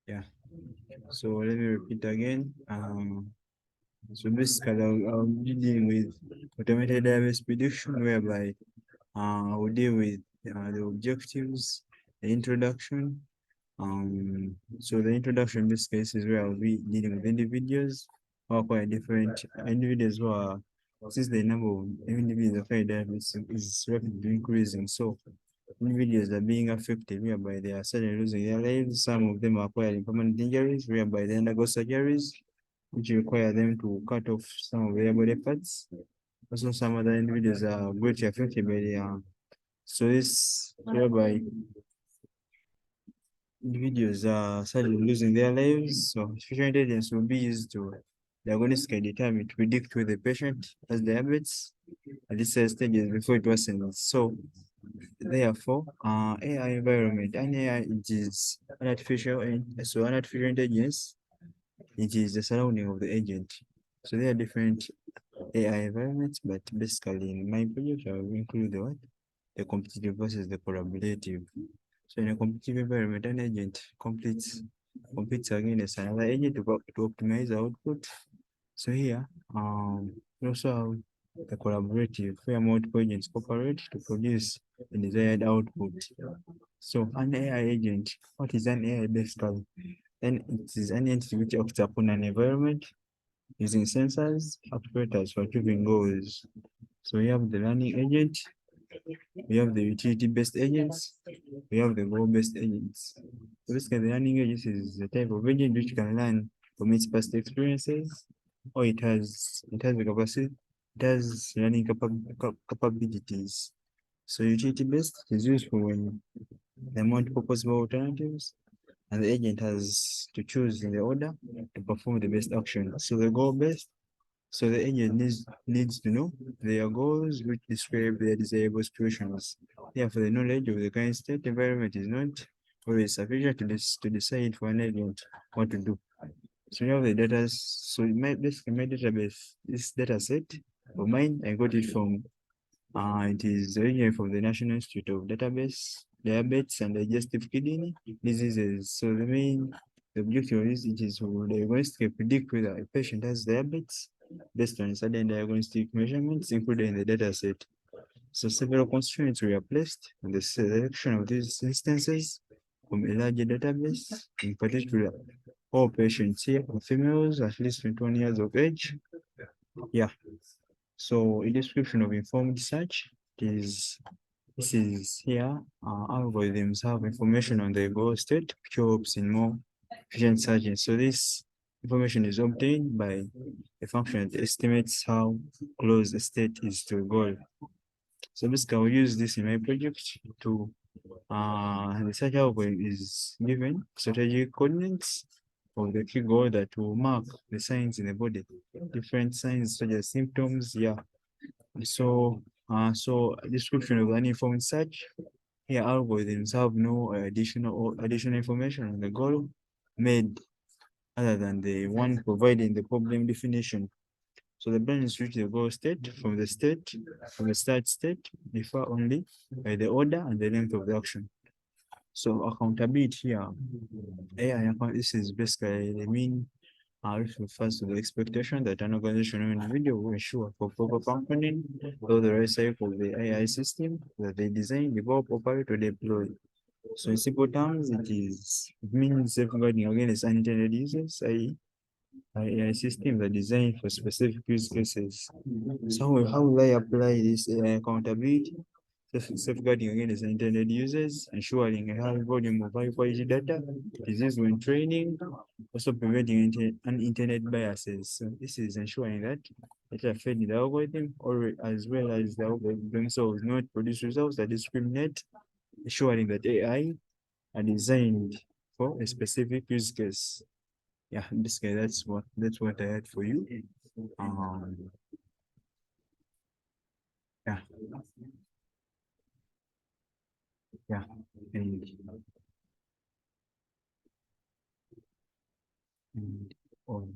Yeah. So let me repeat again. So basically, I'll be dealing with automated database prediction, whereby we'll deal with the objectives, the introduction. So the introduction in this case is where I'll be dealing with individuals who are quite different. Individuals who are, since the number of individuals affected diabetes is rapidly increasing, so individuals are being affected, whereby they are suddenly losing their lives. Some of them are acquiring permanent injuries, whereby they undergo surgeries, which require them to cut off some of their body parts. Also, some other individuals are greatly affected by the so this whereby individuals are suddenly losing their lives. So artificial intelligence will be used to diagnostically determine to predict whether the patient has diabetes at this stages before it worsens. So therefore, AI environment and AI it is an artificial so an artificial intelligence, it is the surrounding of the agent. So there are different AI environments, but basically in my project I will include the what? The competitive versus the collaborative. So in a competitive environment, an agent competes against another agent to optimize the output. So here, we also have the collaborative where multiple agents cooperate to produce the desired output. So an AI agent, what is an AI basically? Then it is an entity which acts upon an environment using sensors, actuators for achieving goals. So we have the learning agent, we have the utility-based agents, we have the goal-based agents. So basically, the learning agent is the type of agent which can learn from its past experiences, or it has the capacity, it has learning capabilities. So utility-based is useful when there are multiple possible alternatives, and the agent has to choose in the order to perform the best action. So the goal-based, so the agent needs to know their goals, which describe their desirable situations. Therefore, the knowledge of the current state environment is not always sufficient to decide for an agent what to do. So you have the data. So basically my database, this data set of mine, I got it from it is originally from the National Institute of Diabetes and Digestive Kidney Diseases. So the objective of this it is to diagnostically predict whether a patient has diabetes based on certain diagnostic measurements included in the dataset. So several constraints were placed on the selection of these instances from a larger database, in particular all patients here are females at least 21 years of age. Yeah. So a description of informed search is this is here. Algorithms have information on the goal state, which helps in more efficient searching. So this information is obtained by a function that estimates how close the state is to a goal. So basically, I'll use this in my project to the search algorithm is given strategic coordinates of the key goal that will mark the signs in the body, different signs such as symptoms. Yeah. So description of uninformed search. Here, algorithms have no additional information on the goal made other than the one providing the problem definition. So the branches reach the goal state from the start state differ only by the order and the length of the action. So accountability here, this is basically the mean which refers to the expectation that an organization or individual will ensure for proper functioning of the right cycle of the AI system that they design, develop, operate, or deploy. So in simple terms, it means safeguarding against unintended uses, i.e. AI systems are designed for specific use cases. So how will I apply this AI accountability? Safeguarding against unintended users, ensuring a high volume of high quality data, disease when training, also preventing unintended biases. So this is ensuring that data fed in the algorithm or as well as the algorithm themselves not produce results that discriminate, ensuring that AI are designed for a specific use case. Yeah, basically that's what I had for you. Um, yeah, yeah, and, and oh.